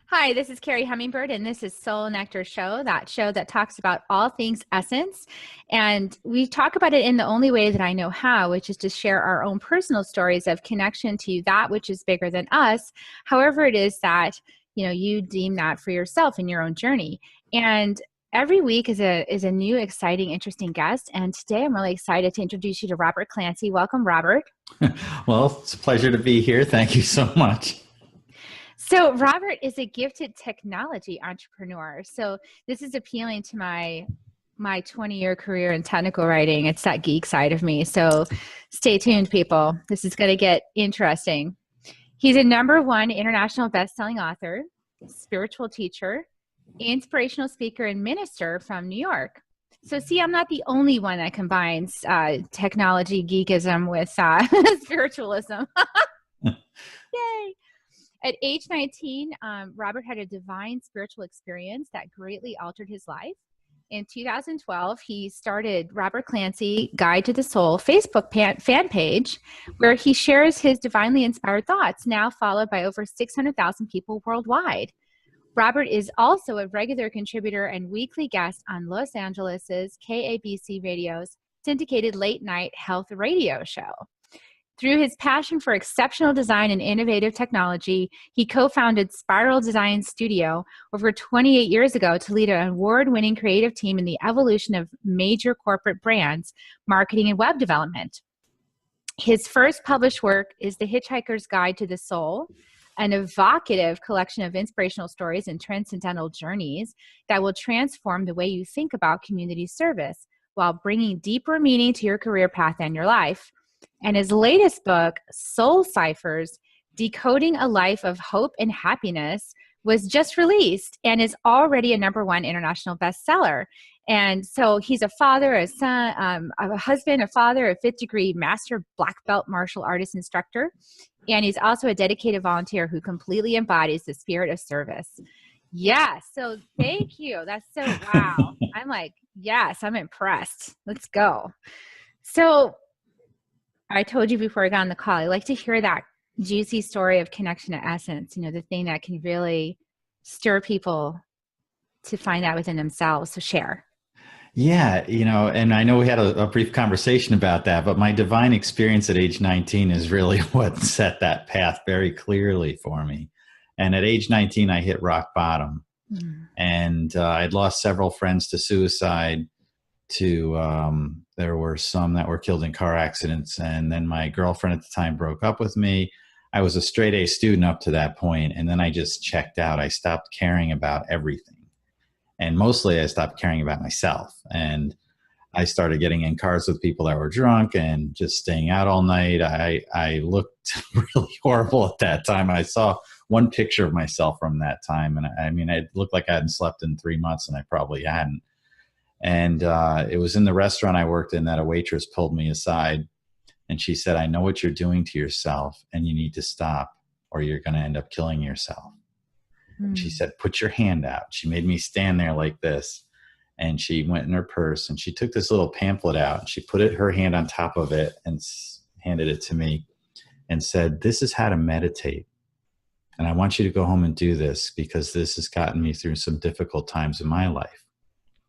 Hi, this is Carrie Hummingbird, and this is Soul Nectar Show, that show that talks about all things essence. And we talk about it in the only way that I know how, which is to share our own personal stories of connection to that which is bigger than us, however it is that, you deem that for yourself in your own journey. And every week is a new, exciting, interesting guest. And today I'm really excited to introduce you to Robert Clancy. Welcome, Robert. Well, it's a pleasure to be here. Thank you so much. So Robert is a gifted technology entrepreneur. So this is appealing to my 20-year career in technical writing. It's that geek side of me. So stay tuned, people. This is going to get interesting. He's a #1 international best-selling author, spiritual teacher, inspirational speaker, and minister from New York. So see, I'm not the only one that combines technology geekism with spiritualism. Yay. At age 19, Robert had a divine spiritual experience that greatly altered his life. In 2012, he started Robert Clancy Guide to the Soul Facebook fan page, where he shares his divinely inspired thoughts, now followed by over 600,000 people worldwide. Robert is also a regular contributor and weekly guest on Los Angeles' KABC Radio's syndicated late-night health radio show. Through his passion for exceptional design and innovative technology, he co-founded Spiral Design Studio over 28 years ago to lead an award-winning creative team in the evolution of major corporate brands, marketing, and web development. His first published work is The Hitchhiker's Guide to the Soul, an evocative collection of inspirational stories and transcendental journeys that will transform the way you think about community service while bringing deeper meaning to your career path and your life. And his latest book, Soul Ciphers, Decoding a Life of Hope and Happiness, was just released and is already a #1 international bestseller. And so he's a father, a son, a husband, a father, a 5th-degree master black belt martial artist instructor. And he's also a dedicated volunteer who completely embodies the spirit of service. Yeah, so thank you. That's so wow. I'm like, yes, I'm impressed. Let's go. So I told you before I got on the call, I like to hear that juicy story of connection to essence, the thing that can really stir people to find out within themselves. So share. Yeah, and I know we had a brief conversation about that, but my divine experience at age 19 is really what set that path very clearly for me. And at age 19, I hit rock bottom. And I'd lost several friends to suicide. There were some that were killed in car accidents, and then my girlfriend at the time broke up with me. I was a straight A student up to that point, and then I just checked out. I stopped caring about everything, and mostly I stopped caring about myself. And I started getting in cars with people that were drunk and just staying out all night. I looked really horrible at that time. I saw one picture of myself from that time, and I looked like I hadn't slept in 3 months, and I probably hadn't. And it was in the restaurant I worked in that a waitress pulled me aside, and she said, "I know what you're doing to yourself, and you need to stop, or you're going to end up killing yourself." And she said, "Put your hand out." She made me stand there like this, and she went in her purse, and she took this little pamphlet out, and she put her hand on top of it and handed it to me and said, "This is how to meditate. And I want you to go home and do this, because this has gotten me through some difficult times in my life."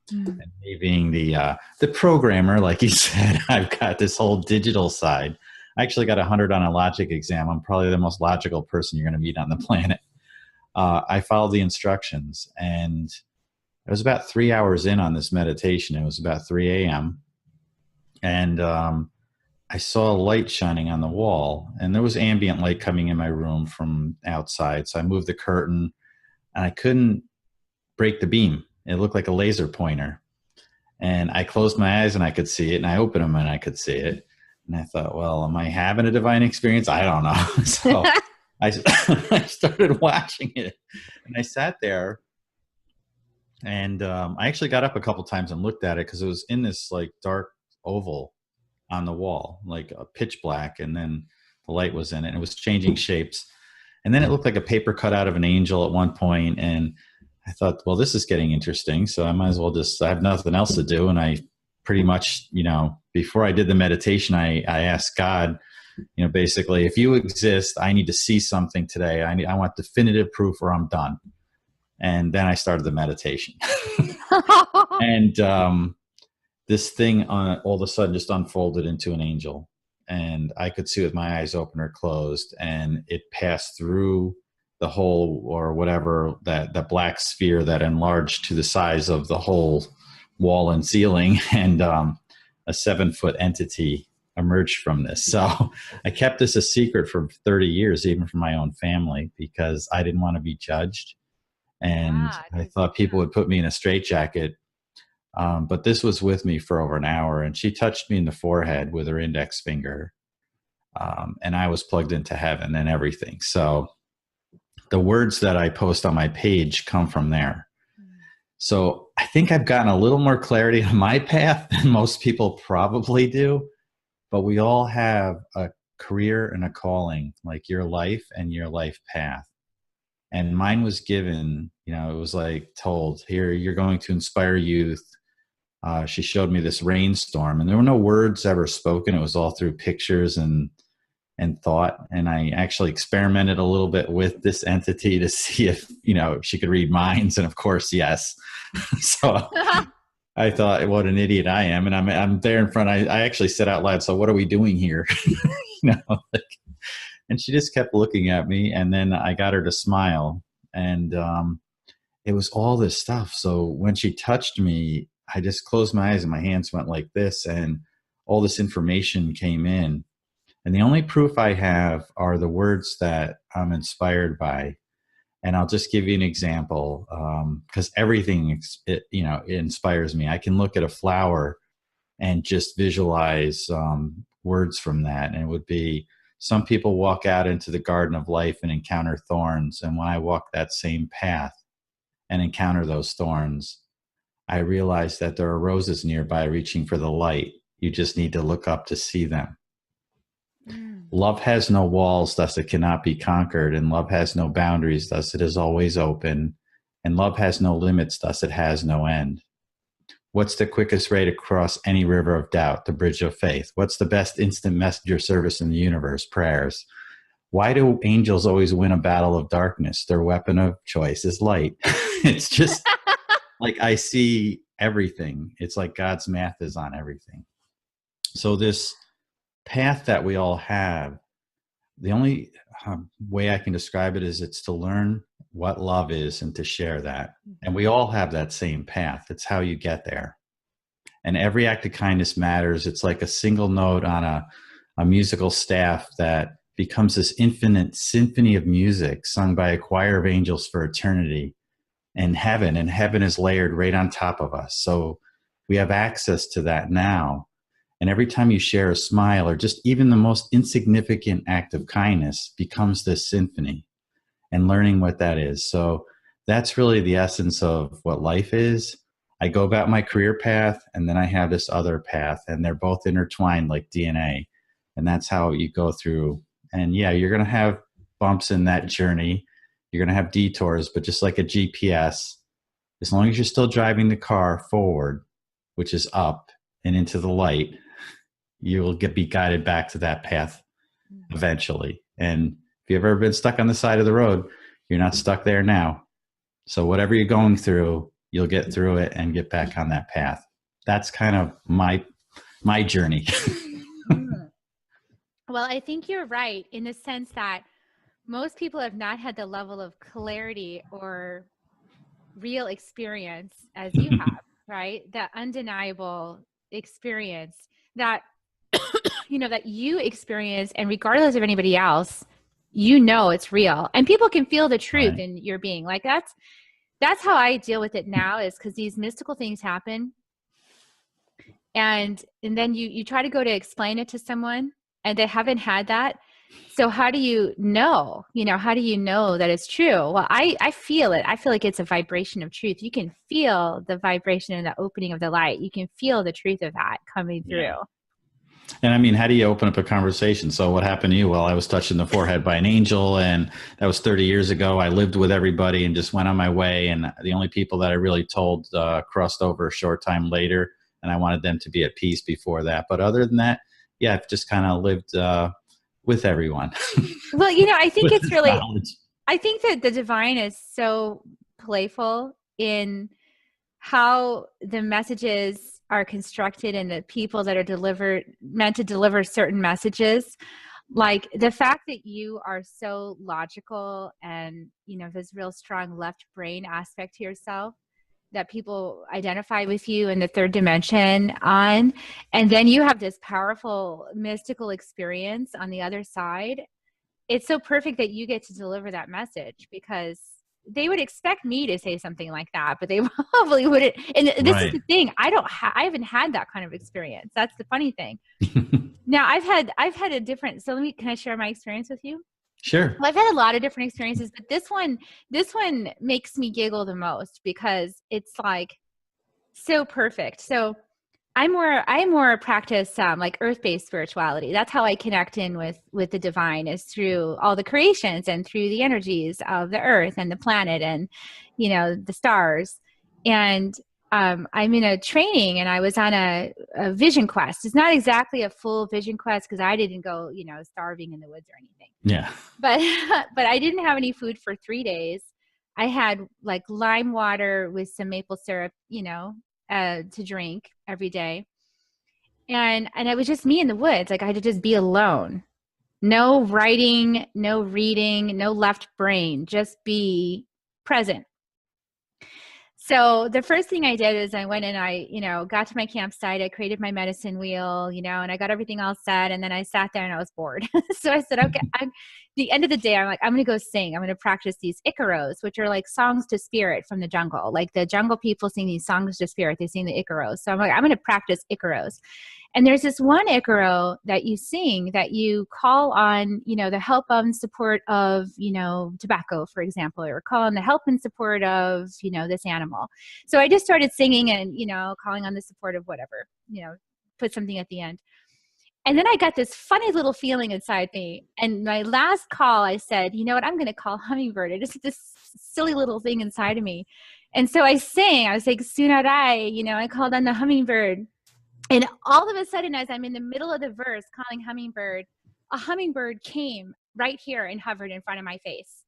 And me being the programmer, like you said, I've got this whole digital side. I actually got 100 on a logic exam. I'm probably the most logical person you're going to meet on the planet. I followed the instructions, and it was about 3 hours in on this meditation. It was about 3 a.m. And I saw a light shining on the wall, and there was ambient light coming in my room from outside. So I moved the curtain, and I couldn't break the beam. It looked like a laser pointer. And I closed my eyes and I could see it, and I opened them and I could see it. And I thought, well, am I having a divine experience? I don't know. So I started watching it, and I sat there, and I actually got up a couple times and looked at it, because it was in this like dark oval on the wall, like a pitch black. And then the light was in it, and it was changing shapes. And then it looked like a paper cut out of an angel at one point. And I thought, well, this is getting interesting, so I might as well I have nothing else to do. And I pretty much, before I did the meditation, I asked God, basically, if you exist, I need to see something today. I want definitive proof or I'm done. And then I started the meditation. And this thing all of a sudden just unfolded into an angel. And I could see with my eyes open or closed. And it passed through the hole or whatever, that black sphere that enlarged to the size of the whole wall and ceiling. And a 7-foot entity emerged from this. So I kept this a secret for 30 years, even from my own family, because I didn't want to be judged. And I thought people would put me in a straitjacket. But this was with me for over an hour, and she touched me in the forehead with her index finger. And I was plugged into heaven and everything. So the words that I post on my page come from there. So I think I've gotten a little more clarity on my path than most people probably do. But we all have a career and a calling, like your life and your life path. And mine was given, it was like told, here, you're going to inspire youth. She showed me this rainstorm, and there were no words ever spoken. It was all through pictures and thought. And I actually experimented a little bit with this entity to see if, she could read minds. And of course, yes. So I thought, what an idiot I am. And I'm there in front. I actually said out loud, so what are we doing here? And she just kept looking at me. And then I got her to smile. And it was all this stuff. So when she touched me, I just closed my eyes and my hands went like this. And all this information came in. And the only proof I have are the words that I'm inspired by. And I'll just give you an example, because everything, it inspires me. I can look at a flower and just visualize words from that. And it would be, some people walk out into the garden of life and encounter thorns. And when I walk that same path and encounter those thorns, I realize that there are roses nearby reaching for the light. You just need to look up to see them. Love has no walls, thus it cannot be conquered. And love has no boundaries, thus it is always open. And love has no limits, thus it has no end. What's the quickest way to cross any river of doubt? The bridge of faith. What's the best instant messenger service in the universe? Prayers. Why do angels always win a battle of darkness? Their weapon of choice is light. It's just like I see everything. It's like God's math is on everything. So this path that we all have, the only way I can describe it is it's to learn what love is and to share that. And we all have that same path. It's how you get there. And every act of kindness matters. It's like a single note on a musical staff that becomes this infinite symphony of music sung by a choir of angels for eternity and heaven is layered right on top of us. So we have access to that now. And every time you share a smile or just even the most insignificant act of kindness becomes this symphony, and learning what that is. So that's really the essence of what life is. I go about my career path, and then I have this other path, and they're both intertwined like DNA. And that's how you go through. And yeah, you're going to have bumps in that journey. You're going to have detours, but just like a GPS, as long as you're still driving the car forward, which is up and into the light, you will be guided back to that path eventually. And if you've ever been stuck on the side of the road, you're not stuck there now. So whatever you're going through, you'll get through it and get back on that path. That's kind of my journey. Well, I think you're right in the sense that most people have not had the level of clarity or real experience as you have, right? That undeniable experience that that you experience, and regardless of anybody else, it's real, and people can feel the truth right in your being. Like that's how I deal with it now, is because these mystical things happen, and then you try to go to explain it to someone, and they haven't had that. So how do you know? How do you know that it's true? Well, I feel it. I feel like it's a vibration of truth. You can feel the vibration and the opening of the light. You can feel the truth of that coming through. Yeah. And I mean, how do you open up a conversation? So what happened to you? Well, I was touched in the forehead by an angel, and that was 30 years ago. I lived with everybody and just went on my way. And the only people that I really told crossed over a short time later, and I wanted them to be at peace before that. But other than that, yeah, I've just kind of lived with everyone. Well, I think with it's this really, knowledge. I think that the divine is so playful in how the messages are constructed and the people that are meant to deliver certain messages. Like the fact that you are so logical and, this real strong left brain aspect to yourself that people identify with you in the third dimension on, and then you have this powerful mystical experience on the other side. It's so perfect that you get to deliver that message, because they would expect me to say something like that, but they probably wouldn't. And this is Right. the thing. I haven't had that kind of experience. That's the funny thing. Now I've had a different, so can I share my experience with you? Sure. Well, I've had a lot of different experiences, but this one makes me giggle the most because it's like so perfect. So I more practice like earth-based spirituality. That's how I connect in with the divine, is through all the creations and through the energies of the earth and the planet and the stars. And I'm in a training, and I was on a vision quest. It's not exactly a full vision quest because I didn't go starving in the woods or anything. Yeah. But but I didn't have any food for 3 days. I had like lime water with some maple syrup, to drink every day. And it was just me in the woods. Like I had to just be alone. No writing, no reading, no left brain, just be present. So the first thing I did is I went and I, got to my campsite. I created my medicine wheel, and I got everything all set. And then I sat there and I was bored. So I said, okay, the end of the day, I'm like, I'm going to go sing. I'm going to practice these icaros, which are like songs to spirit from the jungle. Like the jungle people sing these songs to spirit. They sing the icaros. So I'm like, I'm going to practice icaros. And there's this one icaro that you sing that you call on, the help and support of, tobacco, for example, or call on the help and support of, this animal. So I just started singing and, calling on the support of whatever, put something at the end. And then I got this funny little feeling inside me. And my last call, I said, you know what, I'm going to call hummingbird. It is this silly little thing inside of me. And so I sang, I was like, Sunarai, I called on the hummingbird. And all of a sudden, as I'm in the middle of the verse calling hummingbird, a hummingbird came right here and hovered in front of my face.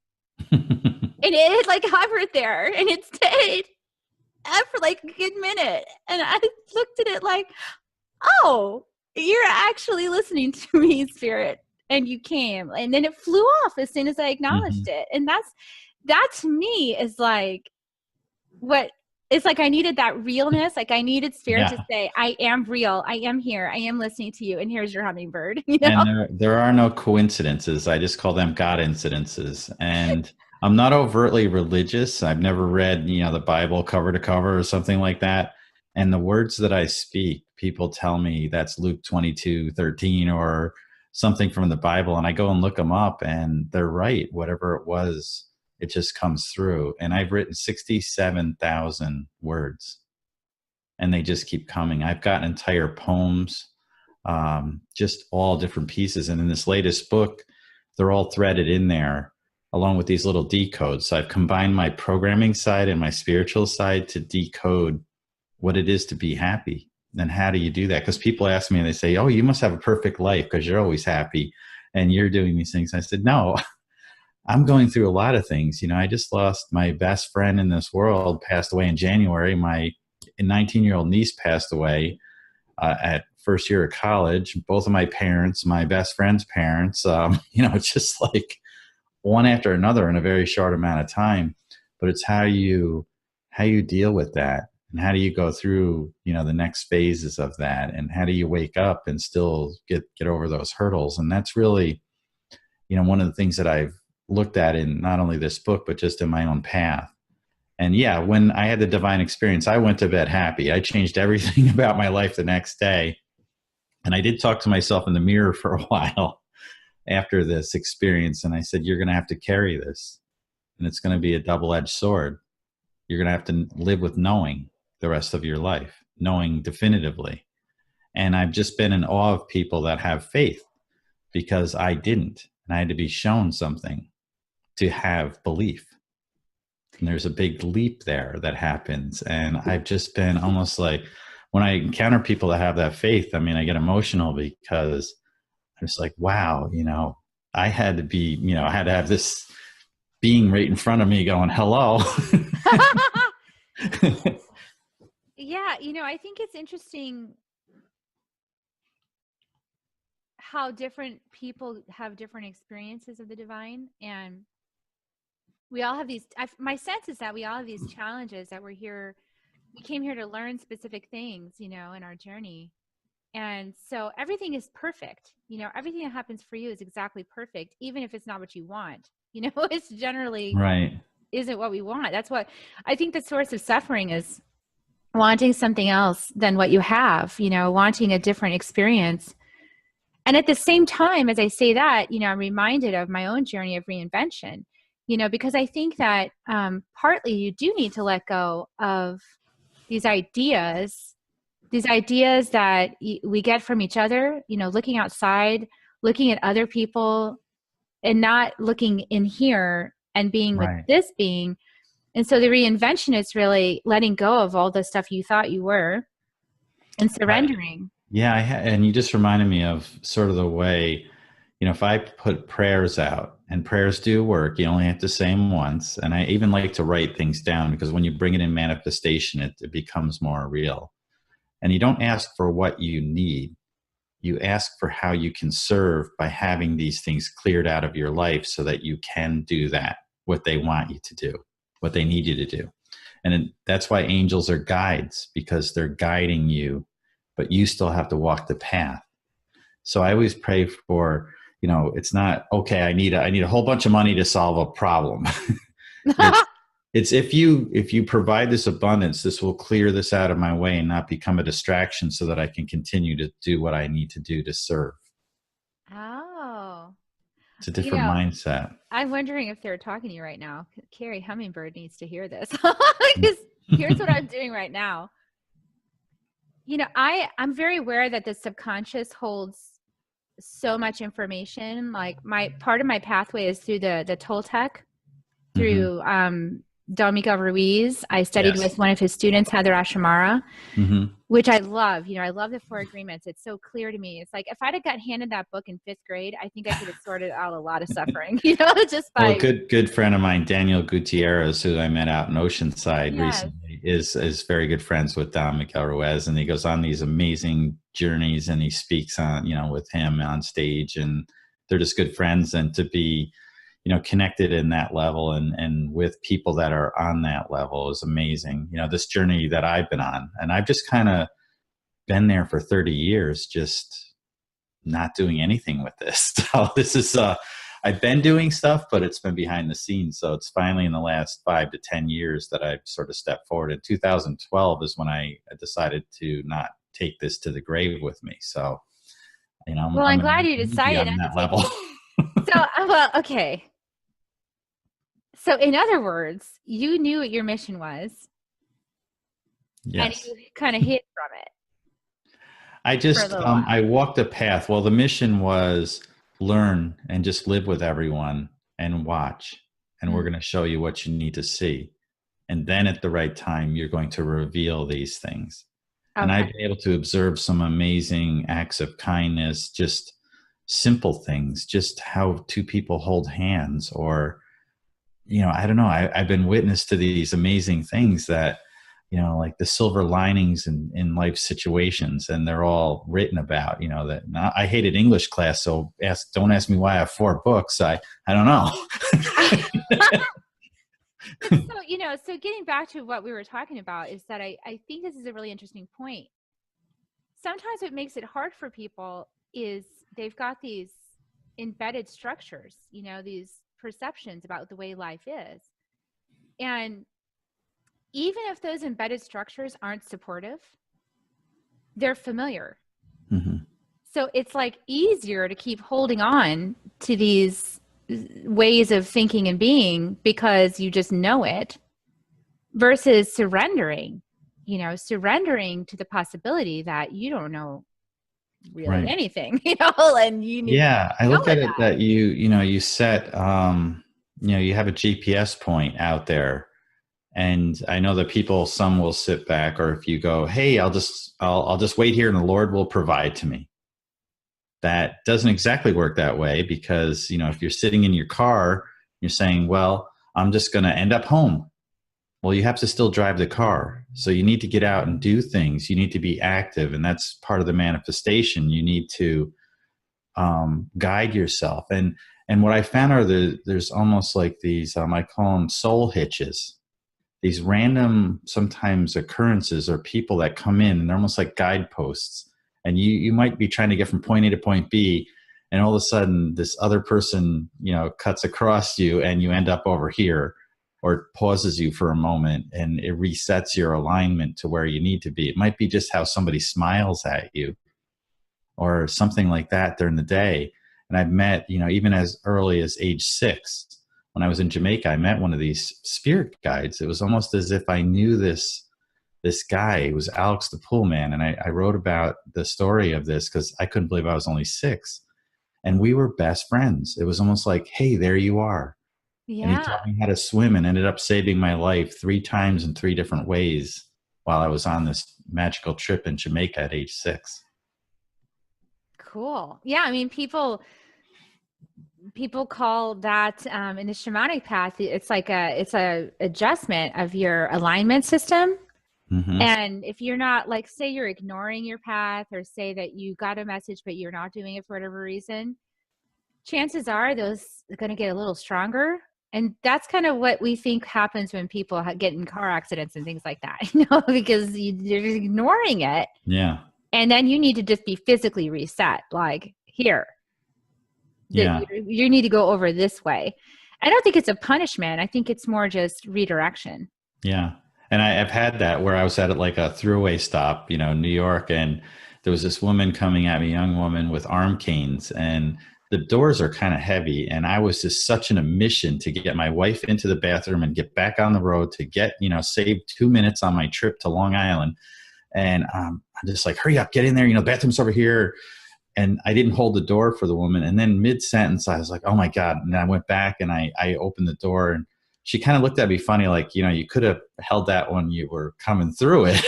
And it like hovered there and it stayed for like a good minute. And I looked at it like, oh, you're actually listening to me, spirit. And you came. And then it flew off as soon as I acknowledged it. And that to me is like what, it's like I needed that realness. Like I needed spirit to say, I am real. I am here. I am listening to you. And here's your hummingbird. And there are no coincidences. I just call them God incidences. And I'm not overtly religious. I've never read, the Bible cover to cover or something like that. And the words that I speak, people tell me that's Luke 22:13 or something from the Bible. And I go and look them up and they're right. Whatever it was, it just comes through. And I've written 67,000 words and they just keep coming. I've got entire poems, just all different pieces. And in this latest book, they're all threaded in there along with these little decodes. So I've combined my programming side and my spiritual side to decode what it is to be happy. And how do you do that? Because people ask me and they say, oh, you must have a perfect life because you're always happy and you're doing these things. I said, no. I'm going through a lot of things. I just lost my best friend in this world, passed away in January. My 19-year-old niece passed away at first year of college. Both of my parents, my best friend's parents, it's just like one after another in a very short amount of time. But it's how you deal with that and how do you go through, the next phases of that and how do you wake up and still get over those hurdles. And that's really, one of the things that I've looked at in not only this book, but just in my own path. And yeah, when I had the divine experience, I went to bed happy. I changed everything about my life the next day. And I did talk to myself in the mirror for a while after this experience. And I said, you're going to have to carry this and it's going to be a double-edged sword. You're going to have to live with knowing the rest of your life, knowing definitively. And I've just been in awe of people that have faith because I didn't. And I had to be shown something to have belief. And there's a big leap there that happens. And I've just been almost like, when I encounter people that have that faith, I mean, I get emotional because was like, wow, I had to be, I had to have this being right in front of me going, hello. Yeah, I think it's interesting how different people have different experiences of the divine, and we all have these. My sense is that we all have these challenges that we came here to learn specific things, in our journey. And so everything is perfect. Everything that happens for you is exactly perfect, even if it's not what you want. It's generally Right. isn't what we want. That's what I think the source of suffering is, wanting something else than what you have, wanting a different experience. And at the same time, as I say that, I'm reminded of my own journey of reinvention, because I think that partly you do need to let go of these ideas that we get from each other, looking outside, looking at other people, and not looking in here and being with Right. this being. And so the reinvention is really letting go of all the stuff you thought you were and surrendering. Yeah, and you just reminded me of sort of the way, if I put prayers out, and prayers do work, you only have to say them once. And I even like to write things down, because when you bring it in manifestation, it becomes more real. And you don't ask for what you need. You ask for how you can serve by having these things cleared out of your life so that you can do that, what they want you to do, what they need you to do. And that's why angels are guides, because they're guiding you, but you still have to walk the path. So I always pray for, it's not, okay, I need a whole bunch of money to solve a problem. It's if you provide this abundance, this will clear this out of my way and not become a distraction, so that I can continue to do what I need to do to serve. Oh, It's a different mindset. I'm wondering if they're talking to you right now. Carrie Hummingbird needs to hear this, because here's what I'm doing right now. I'm very aware that the subconscious holds so much information. Like part of my pathway is through the Toltec, through Don Miguel Ruiz. I studied with one of his students, Heather Ashamara, which I love. I love the Four Agreements. It's so clear to me. It's like, if I'd have got handed that book in 5th grade, I think I could have sorted out a lot of suffering, just by. Well, a good friend of mine, Daniel Gutierrez, who I met out in Oceanside recently, is very good friends with Don Miguel Ruiz, and he goes on these amazing journeys, and he speaks on, with him on stage, and they're just good friends. And to be, connected in that level and with people that are on that level is amazing. This journey that I've been on, and I've just kind of been there for 30 years, just not doing anything with this. So this is, I've been doing stuff, but it's been behind the scenes. So it's finally in the last 5 to 10 years that I've sort of stepped forward. In 2012 is when I decided to not take this to the grave with me. So, I'm glad you decided on that level. So, well, okay. So in other words, you knew what your mission was. Yes. And you kind of hid from it. I just, I walked a path. Well, the mission was learn and just live with everyone and watch. And we're going to show you what you need to see. And then at the right time, you're going to reveal these things. Okay. And I've been able to observe some amazing acts of kindness, just simple things, just how two people hold hands, or, I don't know. I've been witness to these amazing things that, like the silver linings in life situations, and they're all written about, that I hated English class. So don't ask me why I have 4 books. I don't know. So getting back to what we were talking about is that I think this is a really interesting point. Sometimes what makes it hard for people is they've got these embedded structures, these perceptions about the way life is. And even if those embedded structures aren't supportive, they're familiar. So it's like easier to keep holding on to these ways of thinking and being because you just know it, versus surrendering to the possibility that you don't know really anything, and you need I look at it that you set, you have a GPS point out there. And I know that some will sit back, or if you go, hey, I'll just wait here and the Lord will provide to me. that doesn't exactly work that way because, if you're sitting in your car, you're saying, well, I'm just going to end up home. Well, you have to still drive the car. So you need to get out and do things. You need to be active. And that's part of the manifestation. You need to guide yourself. And what I found are there's almost like these, I call them soul hitches, these random sometimes occurrences or people that come in and they're almost like guideposts. And you might be trying to get from point A to point B, and all of a sudden this other person, cuts across you and you end up over here, or pauses you for a moment and it resets your alignment to where you need to be. It might be just how somebody smiles at you or something like that during the day. And I've met, even as early as age 6, when I was in Jamaica, I met one of these spirit guides. It was almost as if I knew this guy. It was Alex the Pool Man. And I wrote about the story of this because I couldn't believe I was only 6. And we were best friends. It was almost like, hey, there you are. Yeah. And he taught me how to swim and ended up saving my life 3 times in 3 different ways while I was on this magical trip in Jamaica at age 6. Cool. Yeah. I mean, people call that in the shamanic path, it's like it's a adjustment of your alignment system. Mm-hmm. And if you're not, like, say you're ignoring your path, or say that you got a message but you're not doing it for whatever reason, chances are those are going to get a little stronger. And that's kind of what we think happens when people get in car accidents and things like that, because you're ignoring it. Yeah. And then you need to just be physically reset, like, here. Yeah. You need to go over this way. I don't think it's a punishment. I think it's more just redirection. Yeah. And I've had that where I was at like a throughway stop, New York, and there was this woman coming at me, young woman with arm canes, and the doors are kind of heavy. And I was just such a mission to get my wife into the bathroom and get back on the road to get, save 2 minutes on my trip to Long Island. And I'm just like, hurry up, get in there. The bathroom's over here. And I didn't hold the door for the woman. And then mid-sentence, I was like, oh my God. And I went back and I opened the door, and she kind of looked at me funny, like, you could have held that when you were coming through it.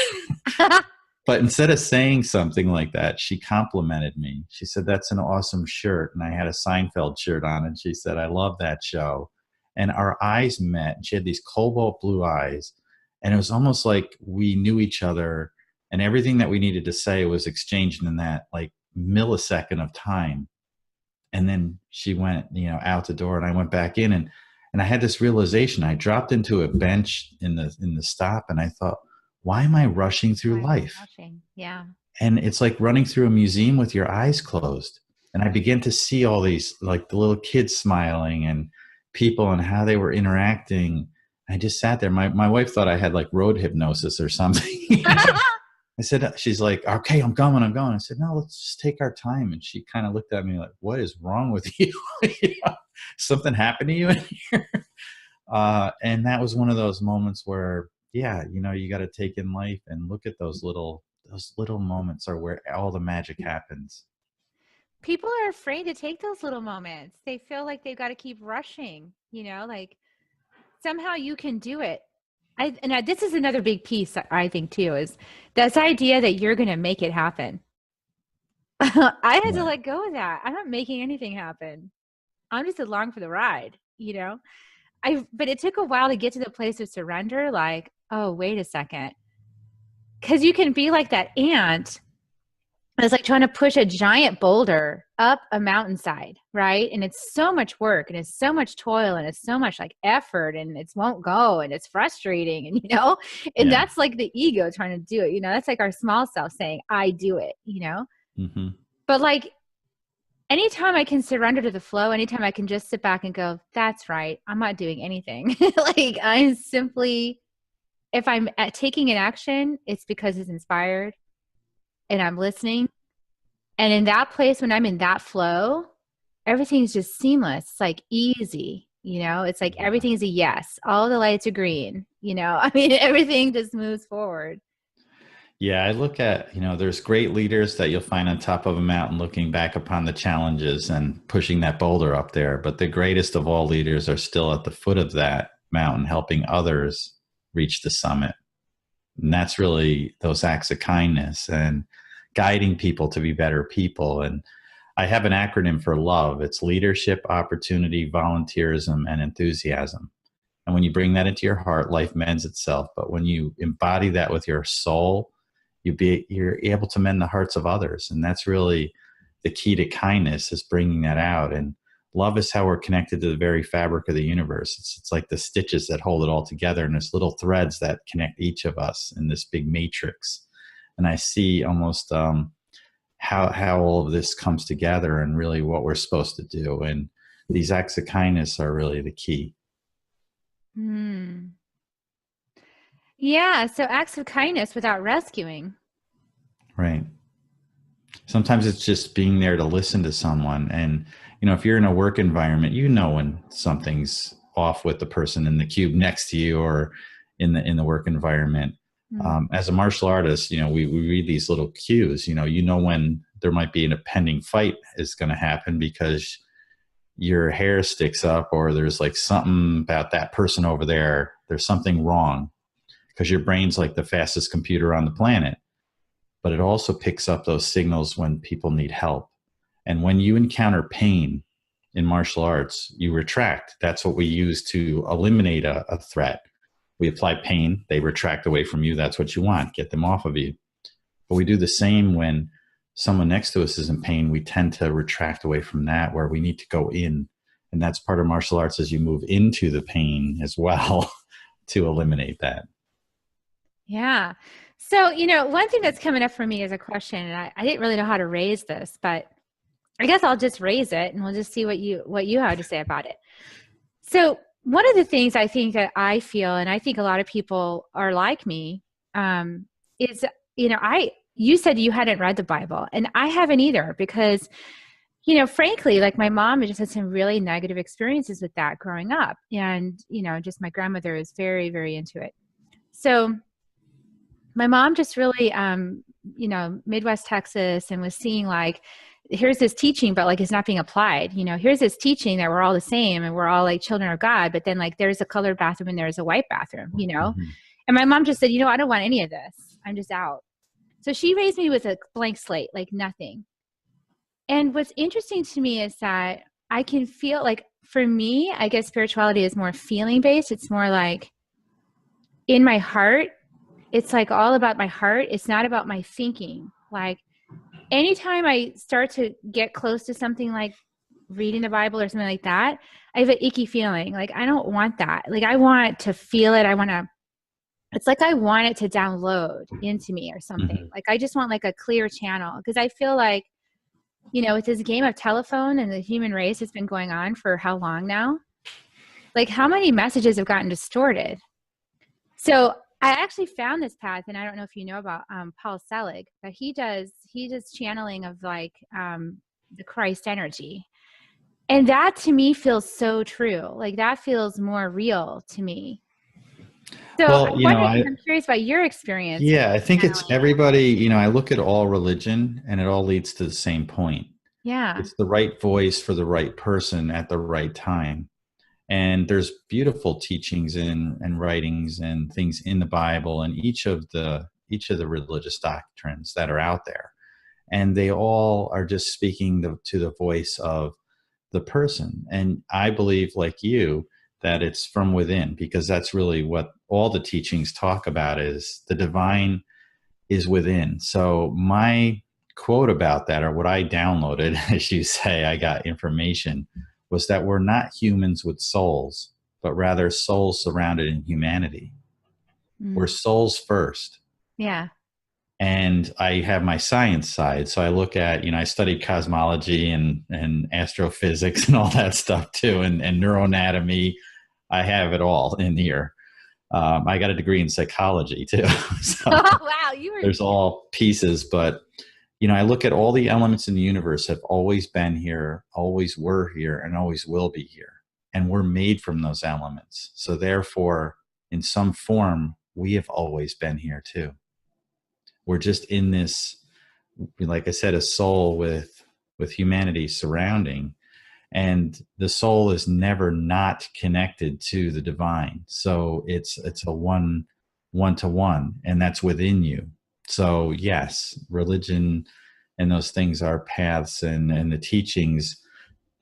But instead of saying something like that, she complimented me. She said, that's an awesome shirt. And I had a Seinfeld shirt on, and she said, I love that show. And our eyes met. She had these cobalt blue eyes, and it was almost like we knew each other, and everything that we needed to say was exchanged in that like millisecond of time. And then she went, out the door, and I went back in, and I had this realization. I dropped into a bench in the stop, and I thought, why am I rushing through life? Yeah. And it's like running through a museum with your eyes closed. And I began to see all these, like, the little kids smiling and people and how they were interacting. I just sat there. My wife thought I had like road hypnosis or something. I said, she's like, okay, I'm going. I said, no, let's just take our time. And she kind of looked at me like, what is wrong with you? Something happened to you in here? And that was one of those moments where, yeah, you got to take in life and look at those little moments are where all the magic happens. People are afraid to take those little moments. They feel like they've got to keep rushing, like somehow you can do it. This is another big piece, I think, too, is this idea that you're going to make it happen. I had to let go of that. I'm not making anything happen. I'm just along for the ride, but it took a while to get to the place of surrender. Like, oh, wait a second. Because you can be like that ant. It's like trying to push a giant boulder up a mountainside, right? And it's so much work, and it's so much toil, and it's so much like effort, and it won't go, and it's frustrating, and that's like the ego trying to do it. That's like our small self saying, I do it, Mm-hmm. But like, anytime I can surrender to the flow, anytime I can just sit back and go, that's right, I'm not doing anything. Like, I'm simply, if I'm taking an action, it's because it's inspired and I'm listening. And in that place, when I'm in that flow, everything's just seamless. It's like easy, it's like everything's a yes. All the lights are green, everything just moves forward. Yeah, I look at, there's great leaders that you'll find on top of a mountain looking back upon the challenges and pushing that boulder up there. But the greatest of all leaders are still at the foot of that mountain, helping others reach the summit. And that's really those acts of kindness and guiding people to be better people. And I have an acronym for love. It's leadership, opportunity, volunteerism, and enthusiasm. And when you bring that into your heart, life mends itself. But when you embody that with your soul, you're able to mend the hearts of others. And that's really the key to kindness, is bringing that out. And love is how we're connected to the very fabric of the universe. It's like the stitches that hold it all together, and there's little threads that connect each of us in this big matrix. And I see almost how all of this comes together and really what we're supposed to do. And these acts of kindness are really the key. Yeah, so acts of kindness without rescuing. Right. Sometimes it's just being there to listen to someone. And, if you're in a work environment, when something's off with the person in the cube next to you or in the work environment. As a martial artist, we read these little cues, when there might be an impending fight is going to happen because your hair sticks up, or there's like something about that person over there. There's something wrong, because your brain's like the fastest computer on the planet. But it also picks up those signals when people need help. And when you encounter pain in martial arts, you retract. That's what we use to eliminate a threat. We apply pain, they retract away from you. That's what you want, get them off of you. But we do the same when someone next to us is in pain. We tend to retract away from that, where we need to go in. And that's part of martial arts, as you move into the pain as well to eliminate that. Yeah. So, one thing that's coming up for me is a question, and I didn't really know how to raise this, but I guess I'll just raise it and we'll just see what you have to say about it. So one of the things I think that I feel, and I think a lot of people are like me, is, you said you hadn't read the Bible, and I haven't either, because, frankly, like my mom just had some really negative experiences with that growing up. And, just my grandmother is very, very into it. So my mom just really, Midwest Texas, and was seeing like, here's this teaching, but like it's not being applied. Here's this teaching that we're all the same and we're all like children of God, but then like there's a colored bathroom and there's a white bathroom, And my mom just said, I don't want any of this. I'm just out. So she raised me with a blank slate, like nothing. And what's interesting to me is that I can feel like, for me, I guess spirituality is more feeling based. It's more like in my heart. It's like all about my heart. It's not about my thinking. Like anytime I start to get close to something like reading the Bible or something like that, I have an icky feeling. Like, I don't want that. Like, I want to feel it. It's like I want it to download into me or something. Like, I just want like a clear channel, because I feel like, with this game of telephone and the human race has been going on for how long now? Like, how many messages have gotten distorted? So I actually found this path, and I don't know if you know about Paul Selig, but he does channeling of like the Christ energy. And that to me feels so true. Like that feels more real to me. So I'm curious about your experience. Yeah, I think it's everybody, I look at all religion and it all leads to the same point. Yeah. It's the right voice for the right person at the right time. And there's beautiful teachings and writings and things in the Bible and each of the religious doctrines that are out there. And they all are just speaking to the voice of the person. And I believe, like you, that it's from within, because that's really what all the teachings talk about, is the divine is within. So my quote about that, or what I downloaded, as you say, I got information, was that we're not humans with souls, but rather souls surrounded in humanity. We're souls first. Yeah. And I have my science side. So I look at, I studied cosmology and astrophysics and all that stuff too, and neuroanatomy. I have it all in here. I got a degree in psychology too. So oh, wow. There's all pieces, but I look at all the elements in the universe have always been here, always were here, and always will be here. And we're made from those elements. So therefore, in some form, we have always been here too. We're just in this, like I said, a soul with humanity surrounding. And the soul is never not connected to the divine. So it's a one-to-one, and that's within you. So yes, religion And those things are paths, and the teachings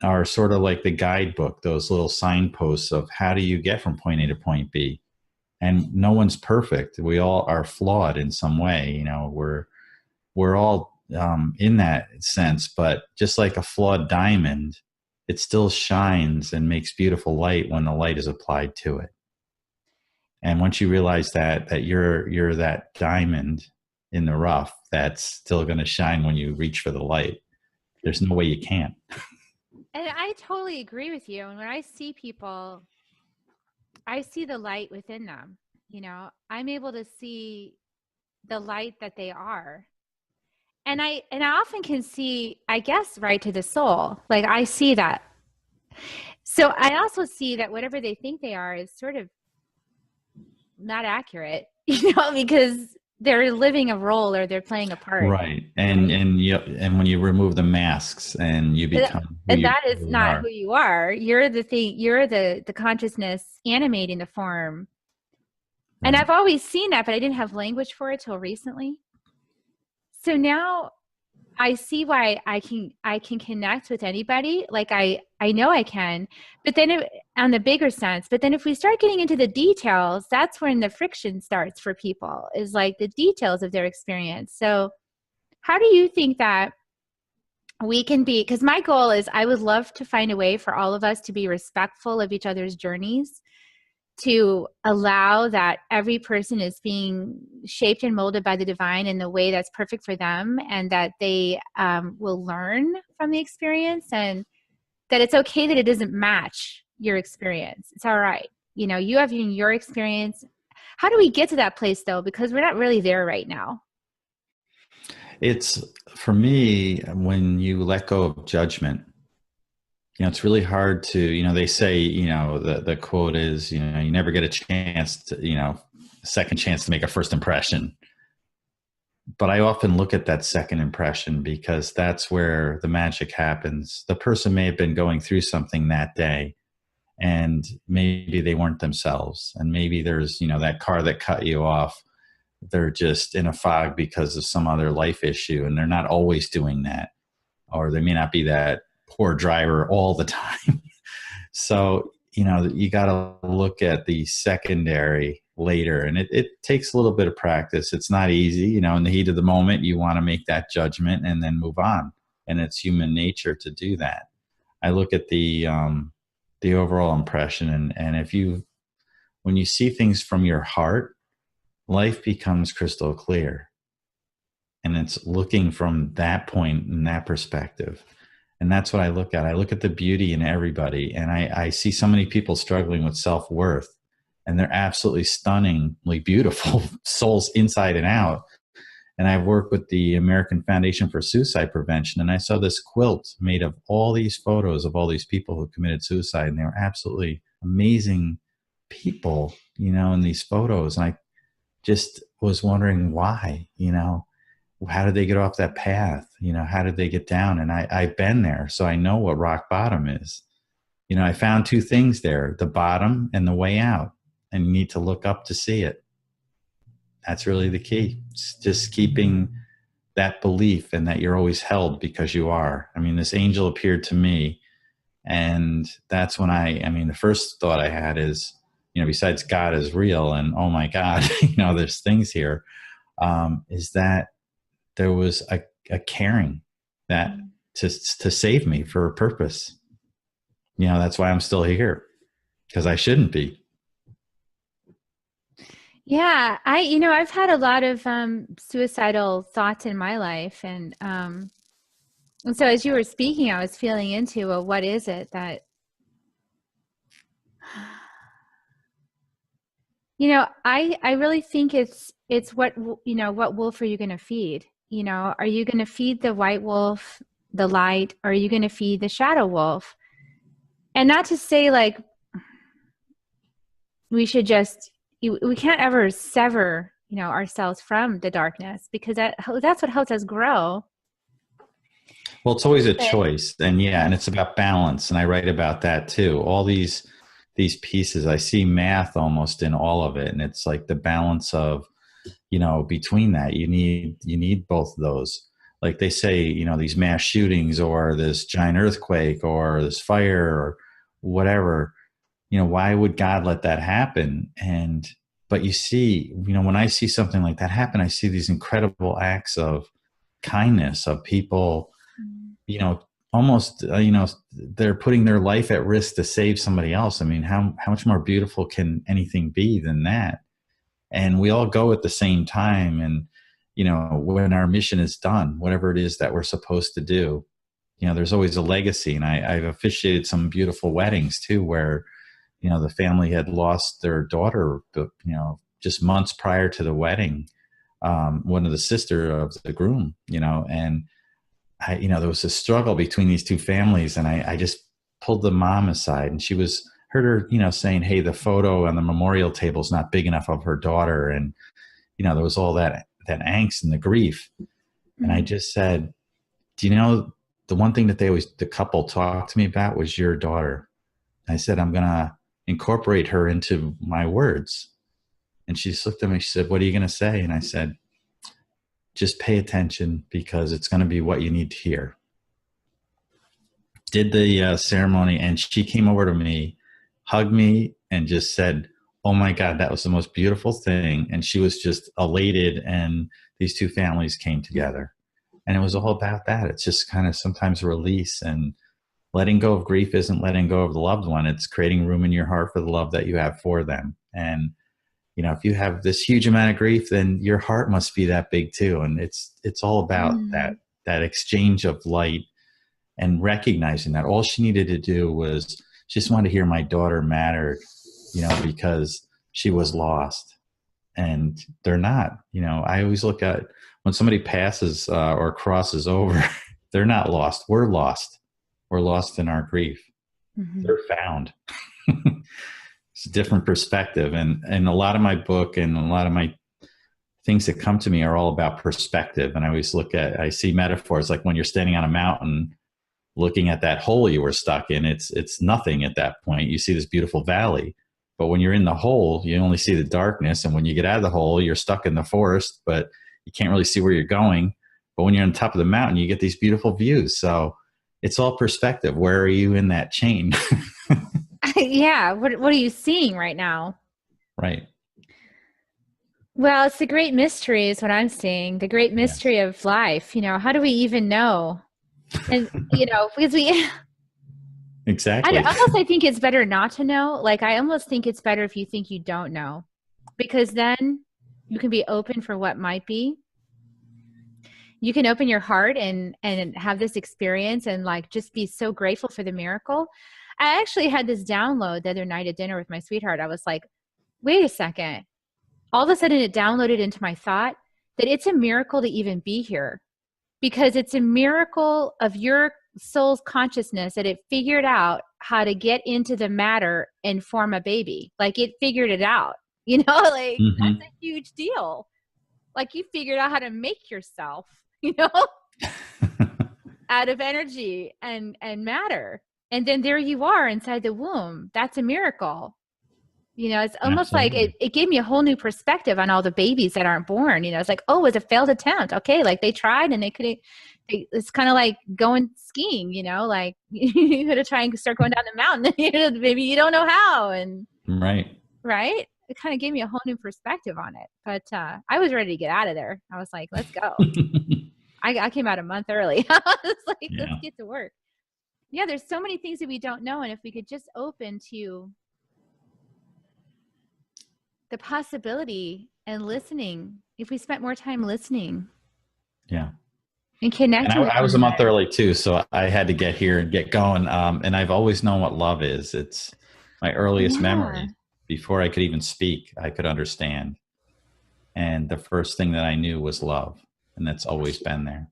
are sort of like the guidebook, those little signposts of how do you get from point A to point B. And no one's perfect. We all are flawed in some way. You know, we're all in that sense, but just like a flawed diamond, it still shines and makes beautiful light when the light is applied to it. And once you realize that you're that diamond in the rough that's still going to shine when you reach for the light, there's no way you can't. And I totally agree with you. And when I see people, I see the light within them. You know, I'm able to see the light that they are. And I often can see, I guess, right to the soul. Like I see that. So I also see that whatever they think they are is sort of not accurate, you know, because they're living a role or they're playing a part. Right. And when you remove the masks and you become and that is really not are. who you are. You're the thing, you're the consciousness animating the form. And Right. I've always seen that, but I didn't have language for it till recently. So now I see why I can connect with anybody. Like I know I can, but then on the bigger sense, but then if we start getting into the details, that's when the friction starts for people, is like the details of their experience. So how do you think that we can be, because my goal is I would love to find a way for all of us to be respectful of each other's journeys, to allow that every person is being shaped and molded by the divine in the way that's perfect for them, and that they will learn from the experience, and that it's okay that it doesn't match your experience. It's all right. You know, you have your experience. How do we get to that place though? Because we're not really there right now. It's, for me, when you let go of judgment, you know, it's really hard to, you know, they say, you know, the quote is, you know, you never get a chance to, you know, second chance to make a first impression. But I often look at that second impression because that's where the magic happens. The person may have been going through something that day, and maybe they weren't themselves. And maybe there's, you know, that car that cut you off, they're just in a fog because of some other life issue, and they're not always doing that. Or they may not be that poor driver all the time. So, you know, you got to look at the secondary later, and it takes a little bit of practice. It's not easy, you know, in the heat of the moment, you want to make that judgment and then move on. And it's human nature to do that. I look at the overall impression, and if you, when you see things from your heart, life becomes crystal clear. And it's looking from that point and that perspective. And that's what I look at. I look at the beauty in everybody. And I see so many people struggling with self-worth, and they're absolutely stunningly beautiful souls inside and out. And I've worked with the American Foundation for Suicide Prevention, and I saw this quilt made of all these photos of all these people who committed suicide. And they were absolutely amazing people, you know, in these photos. And I just was wondering why, you know, how did they get off that path? You know, how did they get down? And I've been there, so I know what rock bottom is. You know, I found two things there, the bottom and the way out, and you need to look up to see it. That's really the key. It's just keeping that belief, and that you're always held because you are. I mean, this angel appeared to me, and that's when I mean, the first thought I had is, you know, besides God is real and, oh my God, you know, there's things here, is that there was a caring that to save me for a purpose. You know, that's why I'm still here, because I shouldn't be. Yeah, I've had a lot of suicidal thoughts in my life, and so as you were speaking, I was feeling into, well, what is it that, you know, I really think it's what, you know, what wolf are you going to feed? You know, are you going to feed the white wolf, the light, or are you going to feed the shadow wolf? And not to say like we should just, we can't ever sever, you know, ourselves from the darkness, because that's what helps us grow. Well, it's always a choice, and yeah, and it's about balance. And I write about that too. All these pieces, I see math almost in all of it, and it's like the balance of, you know, between that, you need both of those. like they say, these mass shootings or this giant earthquake or this fire or whatever, why would God let that happen? But you see, when I see something like that happen, I see these incredible acts of kindness of people, almost, they're putting their life at risk to save somebody else. I mean, how much more beautiful can anything be than that? And we all go at the same time. And, when our mission is done, whatever it is that we're supposed to do, there's always a legacy. And I've officiated some beautiful weddings too, where, the family had lost their daughter, just months prior to the wedding, one of the sister of the groom, and there was a struggle between these two families. And I just pulled the mom aside, and heard her, saying, hey, the photo on the memorial table is not big enough of her daughter. And, there was all that angst and the grief. And I just said, do you know, the one thing that the couple talked to me about was your daughter. I said, I'm going to incorporate her into my words. And she just looked at me, she said, what are you going to say? And I said, just pay attention, because it's going to be what you need to hear. Did the ceremony, and she came over to me, hugged me, and just said, oh my God, that was the most beautiful thing. And she was just elated, and these two families came together. And it was all about that. It's just kind of sometimes release, and letting go of grief isn't letting go of the loved one. It's creating room in your heart for the love that you have for them. And, if you have this huge amount of grief, then your heart must be that big too. And it's all about that exchange of light, and recognizing that all she needed to do was just want to hear my daughter mattered, because she was lost, and they're not. I always look at when somebody passes or crosses over, they're not lost. We're lost. We're lost in our grief. Mm-hmm. They're found. It's a different perspective. And a lot of my book and a lot of my things that come to me are all about perspective. And I see metaphors like when you're standing on a mountain looking at that hole you were stuck in, it's nothing at that point. You see this beautiful valley. But when you're in the hole, you only see the darkness. And when you get out of the hole, you're stuck in the forest, but you can't really see where you're going. But when you're on top of the mountain, you get these beautiful views. So it's all perspective. Where are you in that chain? Yeah. What are you seeing right now? Right. Well, it's the great mystery is what I'm seeing. The great mystery of life. How do we even know? And, because Exactly. I think it's better not to know. Like, I almost think it's better if you think you don't know, because then you can be open for what might be. You can open your heart and have this experience and like just be so grateful for the miracle. I actually had this download the other night at dinner with my sweetheart. I was like, wait a second. All of a sudden it downloaded into my thought that it's a miracle to even be here, because it's a miracle of your soul's consciousness that it figured out how to get into the matter and form a baby. Like, it figured it out, Mm-hmm. That's a huge deal. Like, you figured out how to make yourself, out of energy and matter. And then there you are inside the womb. That's a miracle. It's almost Absolutely. Like it gave me a whole new perspective on all the babies that aren't born. It's like, oh, it was a failed attempt. Okay. Like, they tried and they couldn't. It's kind of like going skiing, like you got to try and start going down the mountain. Maybe you don't know how. And right. It kind of gave me a whole new perspective on it. But I was ready to get out of there. I was like, let's go. I came out a month early. I was like, let's get to work. Yeah, there's so many things that we don't know. And if we could just open to the possibility and listening, if we spent more time listening. Yeah. And connecting. And I was a month early too, so I had to get here and get going. And I've always known what love is. It's my earliest memory. Before I could even speak, I could understand. And the first thing that I knew was love. And that's always been there.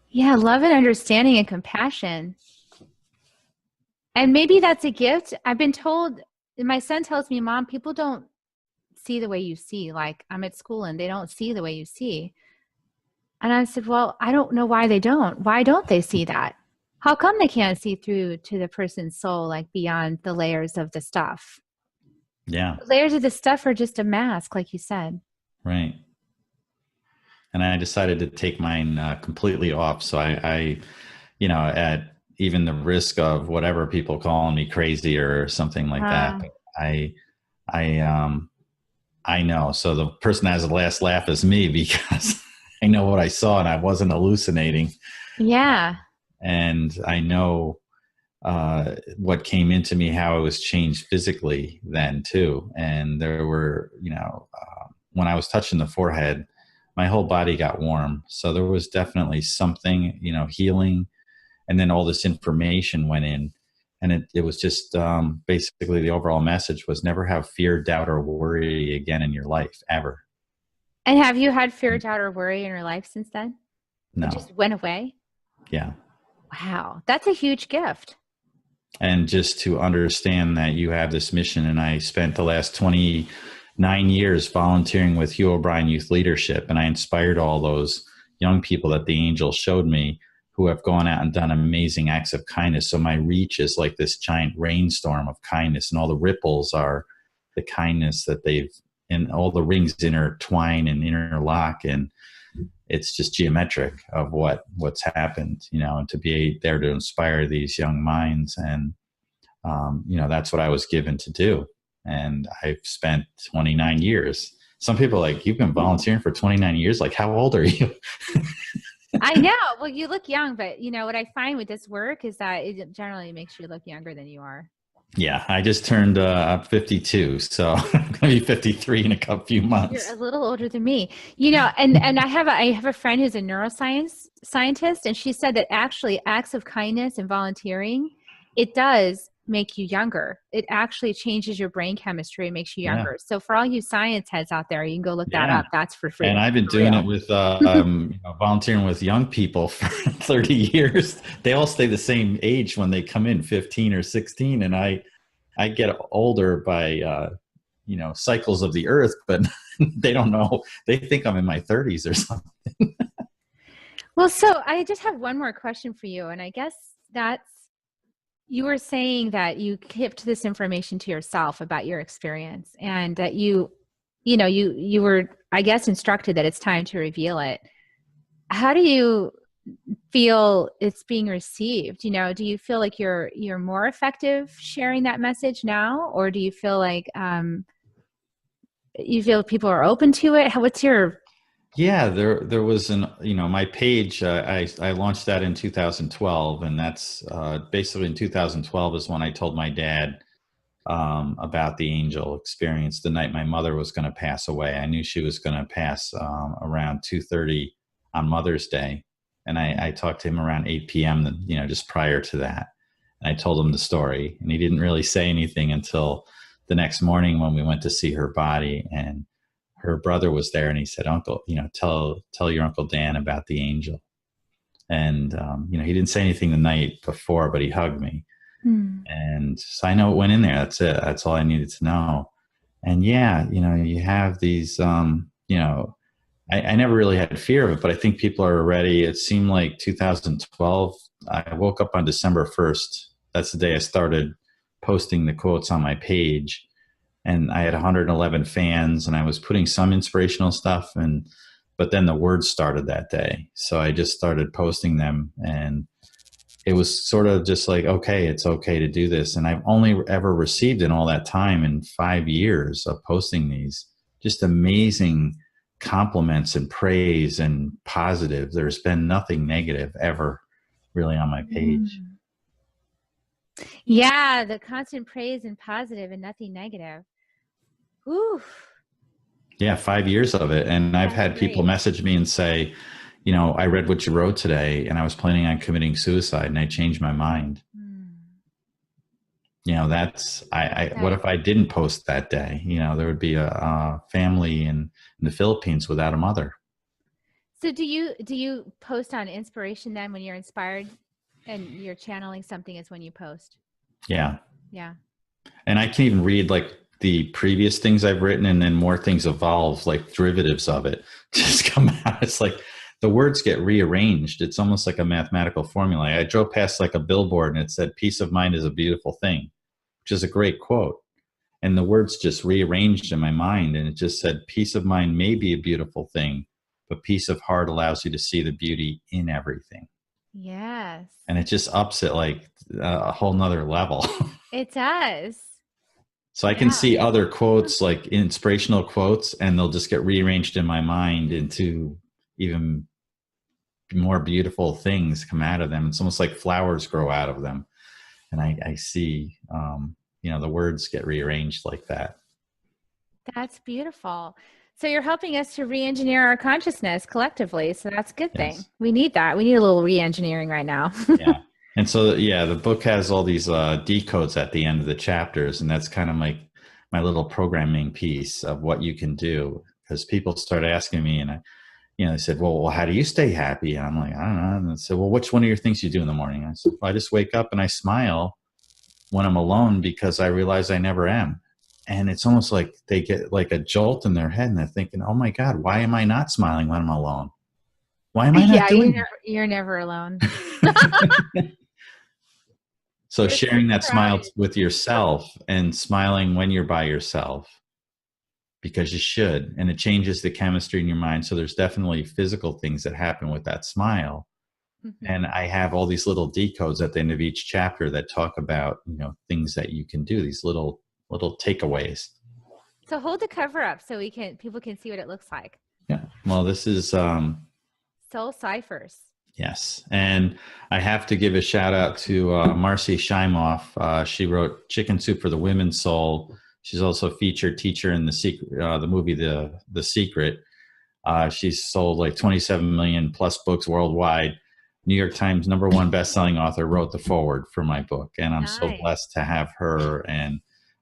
Yeah, love and understanding and compassion. And maybe that's a gift. I've been told, my son tells me, Mom, people don't see the way you see. Like, I'm at school and they don't see the way you see. And I said, well, I don't know why they don't. Why don't they see that? How come they can't see through to the person's soul, like beyond the layers of the stuff? Yeah. The layers of the stuff are just a mask, like you said. Right. and I decided to take mine completely off. So at even the risk of whatever people calling me crazy or something like that, but I, I know. So the person that has the last laugh is me, because I know what I saw and I wasn't hallucinating. Yeah. And I know what came into me, how I was changed physically then too. And there were, when I was touching the forehead, my whole body got warm. So there was definitely something, healing. And then all this information went in. And it was just basically the overall message was never have fear, doubt, or worry again in your life, ever. And have you had fear, doubt, or worry in your life since then? No. It just went away? Yeah. Wow. That's a huge gift. And just to understand that you have this mission. And I spent the last 29 years volunteering with Hugh O'Brien Youth Leadership. And I inspired all those young people that the angel showed me, who have gone out and done amazing acts of kindness. So my reach is like this giant rainstorm of kindness, and all the ripples are the kindness that and all the rings intertwine and interlock. And it's just geometric of what's happened, and to be there to inspire these young minds. And, that's what I was given to do. And I've spent 29 years. Some people are like, you've been volunteering for 29 years. Like, how old are you? I know. Well, you look young, but what I find with this work is that it generally makes you look younger than you are. Yeah, I just turned 52, so I'm going to be 53 in a few months. You're a little older than me, and I have a friend who's a neuroscience scientist, and she said that actually acts of kindness and volunteering, it does make you younger. It actually changes your brain chemistry and makes you younger. So for all you science heads out there, you can go look that up. That's for free. And I've been doing it with volunteering with young people for 30 years. They all stay the same age when they come in, 15 or 16. And I get older by, cycles of the earth, but they don't know. They think I'm in my 30s or something. Well, so I just have one more question for you. And I guess you were saying that you kept this information to yourself about your experience, and that you were, I guess, instructed that it's time to reveal it. How do you feel it's being received? Do you feel like you're more effective sharing that message now, or do you feel like you feel people are open to it? What's your... Yeah, there was my page, I launched that in 2012, and that's basically in 2012 is when I told my dad about the angel experience the night my mother was going to pass away. I knew she was going to pass around 2:30 on Mother's Day, and I talked to him around 8 p.m. Just prior to that, and I told him the story, and he didn't really say anything until the next morning when we went to see her body, and her brother was there, and he said, "Uncle, tell your Uncle Dan about the angel." And, he didn't say anything the night before, but he hugged me. And so I know it went in there. That's it. That's all I needed to know. And yeah, you have these, I never really had fear of it, but I think people are ready. It seemed like 2012, I woke up on December 1st. That's the day I started posting the quotes on my page. And I had 111 fans, and I was putting some inspirational stuff, but then the words started that day. So I just started posting them, and it was sort of just like, okay, it's okay to do this. And I've only ever received in all that time, in 5 years of posting these, just amazing compliments and praise and positive. There's been nothing negative ever really on my page. Yeah, the constant praise and positive and nothing negative. Ooh. Yeah, 5 years of it. And I've had people message me and say, I read what you wrote today, and I was planning on committing suicide, and I changed my mind. That's, what if I didn't post that day? There would be a family in the Philippines without a mother. So do you post on inspiration then when you're inspired and you're channeling something is when you post? Yeah. Yeah. And I can even read like the previous things I've written, and then more things evolve, like derivatives of it just come out. It's like the words get rearranged. It's almost like a mathematical formula. I drove past like a billboard, and it said, "Peace of mind is a beautiful thing," which is a great quote. And the words just rearranged in my mind, and it just said, "Peace of mind may be a beautiful thing, but peace of heart allows you to see the beauty in everything. Yes. And it just ups it like a whole nother level. It does. So I can see other quotes, like inspirational quotes, and they'll just get rearranged in my mind into even more beautiful things come out of them. It's almost like flowers grow out of them. And I see, the words get rearranged like that. That's beautiful. So you're helping us to re-engineer our consciousness collectively. So that's a good thing. Yes. We need that. We need a little re-engineering right now. Yeah. And so, the book has all these decodes at the end of the chapters. And that's kind of my little programming piece of what you can do. Because people start asking me, and they said, well, how do you stay happy? And I'm like, I don't know. And they said, well, which one of your things you do in the morning? I said, well, I just wake up and I smile when I'm alone because I realize I never am. And it's almost like they get like a jolt in their head and they're thinking, oh my God, why am I not smiling when I'm alone? Why am I not doing that? You're never alone. So sharing that smile with yourself and smiling when you're by yourself, because you should, and it changes the chemistry in your mind. So there's definitely physical things that happen with that smile. Mm-hmm. And I have all these little decodes at the end of each chapter that talk about, things that you can do, these little takeaways. So hold the cover up so people can see what it looks like. Yeah. Well, this is Soul Ciphers. Yes. And I have to give a shout out to Marcy Shimoff. She wrote Chicken Soup for the Women's Soul. She's also a featured teacher in the movie The Secret. She's sold like 27 million plus books worldwide. New York Times #1 best-selling author, wrote the foreword for my book. And I'm so blessed to have her, and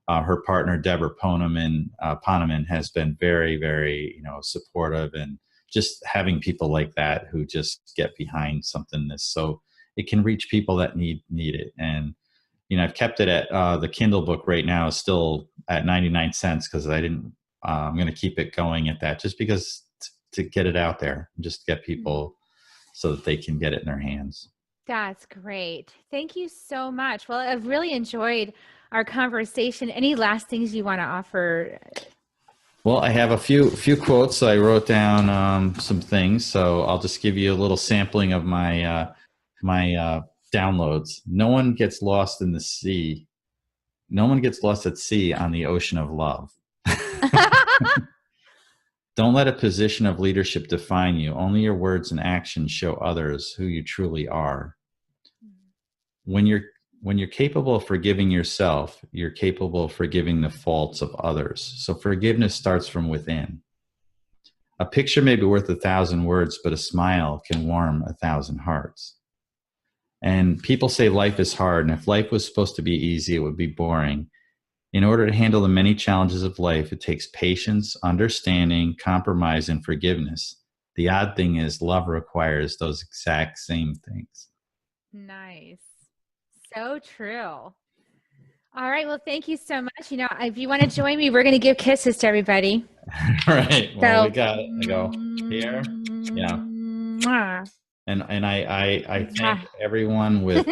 her partner, Deborah Poneman, has been very, very, supportive, and just having people like that who just get behind something so it can reach people that need it. And, I've kept it at the Kindle book right now is still at 99 cents because I'm going to keep it going at that just because to get it out there, just get people so that they can get it in their hands. That's great. Thank you so much. Well, I've really enjoyed our conversation. Any last things you want to offer? Well, I have a few quotes. I wrote down some things, so I'll just give you a little sampling of my downloads. No one gets lost in the sea. No one gets lost at sea on the ocean of love. Don't let a position of leadership define you. Only your words and actions show others who you truly are. When you're capable of forgiving yourself, you're capable of forgiving the faults of others. So forgiveness starts from within. A picture may be worth 1,000 words, but a smile can warm 1,000 hearts. And people say life is hard, and if life was supposed to be easy, it would be boring. In order to handle the many challenges of life, it takes patience, understanding, compromise, and forgiveness. The odd thing is love requires those exact same things. Nice. So true. All right. Well, thank you so much. If you want to join me, we're going to give kisses to everybody. All right. Well, we got it. I go here. Yeah. And I thank everyone with,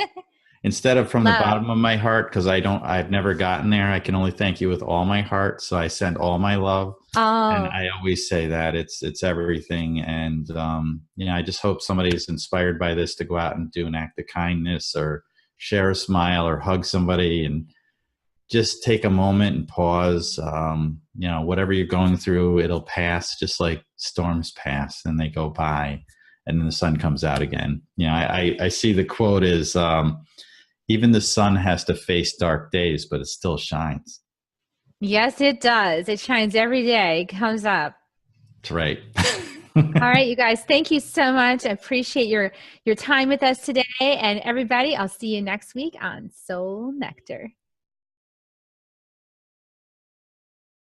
instead of from the bottom of my heart, because I've never gotten there. I can only thank you with all my heart. So I send all my love. Oh. And I always say that it's everything. And, I just hope somebody is inspired by this to go out and do an act of kindness or share a smile or hug somebody and just take a moment and pause. Whatever you're going through, it'll pass just like storms pass and they go by and then the sun comes out again. I see the quote is, even the sun has to face dark days, but it still shines. Yes, it does. It shines every day. It comes up. That's right. All right, you guys, thank you so much. I appreciate your time with us today. And everybody, I'll see you next week on Soul Nectar.